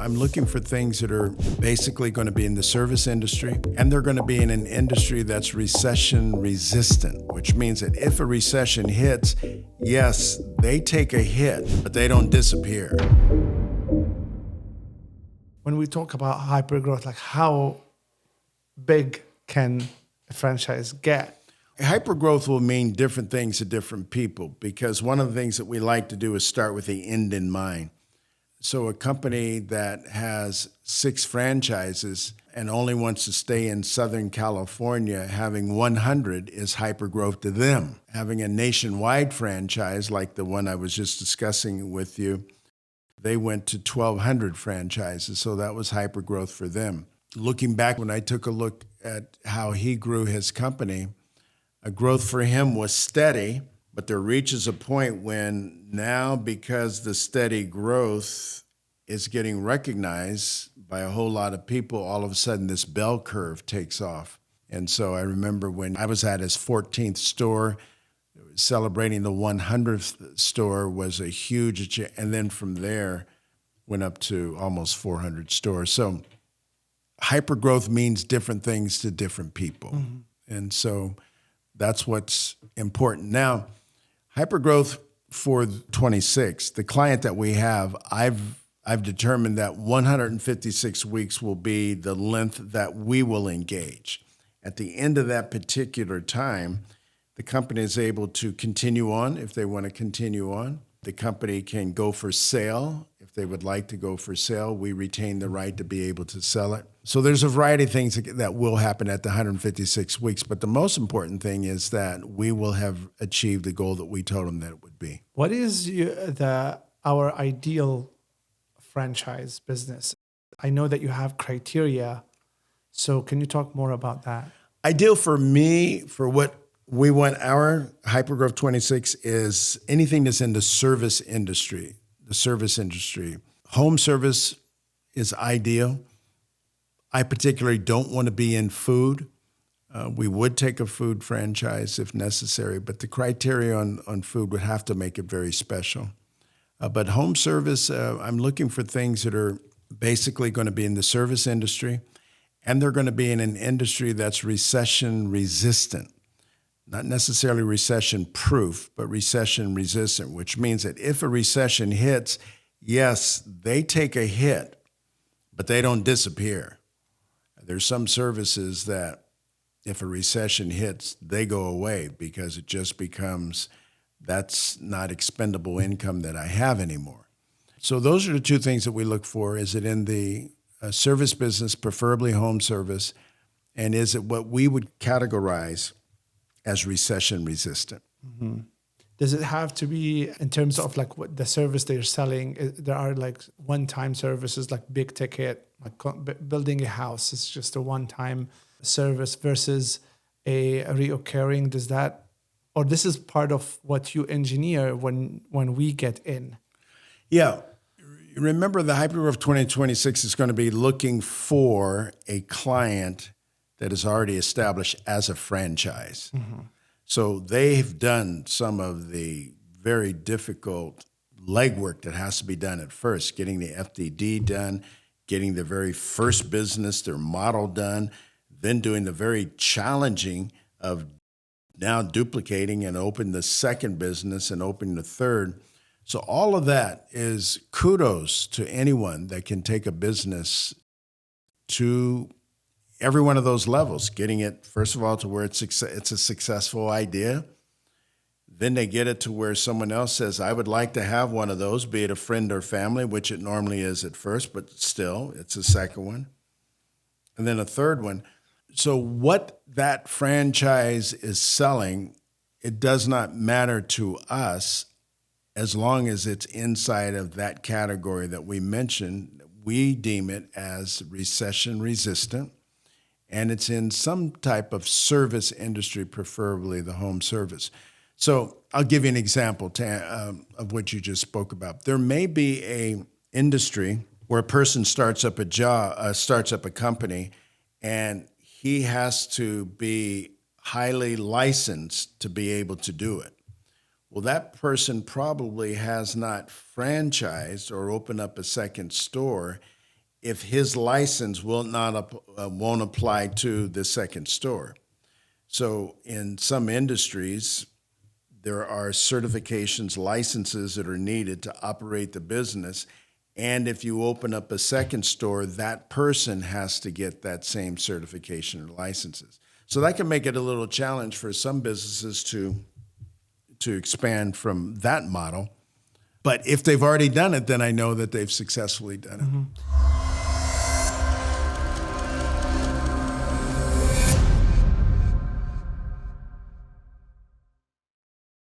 I'm looking for things that are basically going to be in the service industry, and they're going to be in an industry that's recession resistant, which means that if a recession hits, yes, they take a hit, but they don't disappear. When we talk about hypergrowth, like how big can a franchise get? Hypergrowth will mean different things to different people, because one of the things that we like to do is start with the end in mind. So a company that has 6 franchises and only wants to stay in Southern California, having 100 is hypergrowth to them. Having a nationwide franchise like the one I was just discussing with you, they went to 1,200 franchises, so that was hypergrowth for them. Looking back, when I took a look at how he grew his company, a growth for him was steady, but there reaches a point when now, because the steady growth is getting recognized by a whole lot of people, all of a sudden this bell curve takes off. And so I remember when I was at his 14th store, celebrating the 100th store was a huge, and then from there went up to almost 400 stores. So hypergrowth means different things to different people. Mm-hmm. And so that's what's important. Now, hypergrowth for 26, the client that we have, I've determined that 156 weeks will be the length that we will engage. At the end of that particular time, the company is able to continue on if they want to continue on. The company can go for sale. If they would like to go for sale, we retain the right to be able to sell it. So there's a variety of things that will happen at the 156 weeks, but the most important thing is that we will have achieved the goal that we told them that it would be. What is our ideal franchise business? I know that you have criteria, so can you talk more about that? Ideal for me, for what we want our Hypergrowth 26 is anything that's in the service industry, Home service is ideal. I particularly don't want to be in food. We would take a food franchise if necessary, but the criteria on food would have to make it very special. But home service, I'm looking for things that are basically going to be in the service industry, and they're going to be in an industry that's recession resistant. Not necessarily recession proof, but recession resistant, which means that if a recession hits, yes, they take a hit, but they don't disappear. There's some services that if a recession hits, they go away because it just becomes, that's not expendable income that I have anymore. So those are the 2 things that we look for. Is it in the service business, preferably home service, and is it what we would categorize as recession resistant? Mm-hmm. Does it have to be in terms of like what the service they're selling? There are like one-time services, like big ticket, like building a house is just a one-time service versus a reoccurring. Does that, or this is part of what you engineer when we get in? Yeah. Remember, the Hypergrowth 2026 is going to be looking for a client that is already established as a franchise. Mm-hmm. So they've done some of the very difficult legwork that has to be done at first, getting the FDD done, getting the very first business, their model done, then doing the very challenging of now duplicating and open the second business and opening the third. So all of that is kudos to anyone that can take a business to every one of those levels, getting it, first of all, to where it's a successful idea. Then they get it to where someone else says, I would like to have one of those, be it a friend or family, which it normally is at first, but still, it's a second one. And then a third one. So what that franchise is selling, it does not matter to us as long as it's inside of that category that we mentioned. We deem it as recession resistant. And it's in some type of service industry, preferably the home service. So I'll give you an example of what you just spoke about. There may be a industry where a person starts up a company, and he has to be highly licensed to be able to do it. Well, that person probably has not franchised or opened up a second store if his license won't apply to the second store. So in some industries, there are certifications, licenses that are needed to operate the business. And if you open up a second store, that person has to get that same certification or licenses. So that can make it a little challenge for some businesses to expand from that model. But if they've already done it, then I know that they've successfully done it.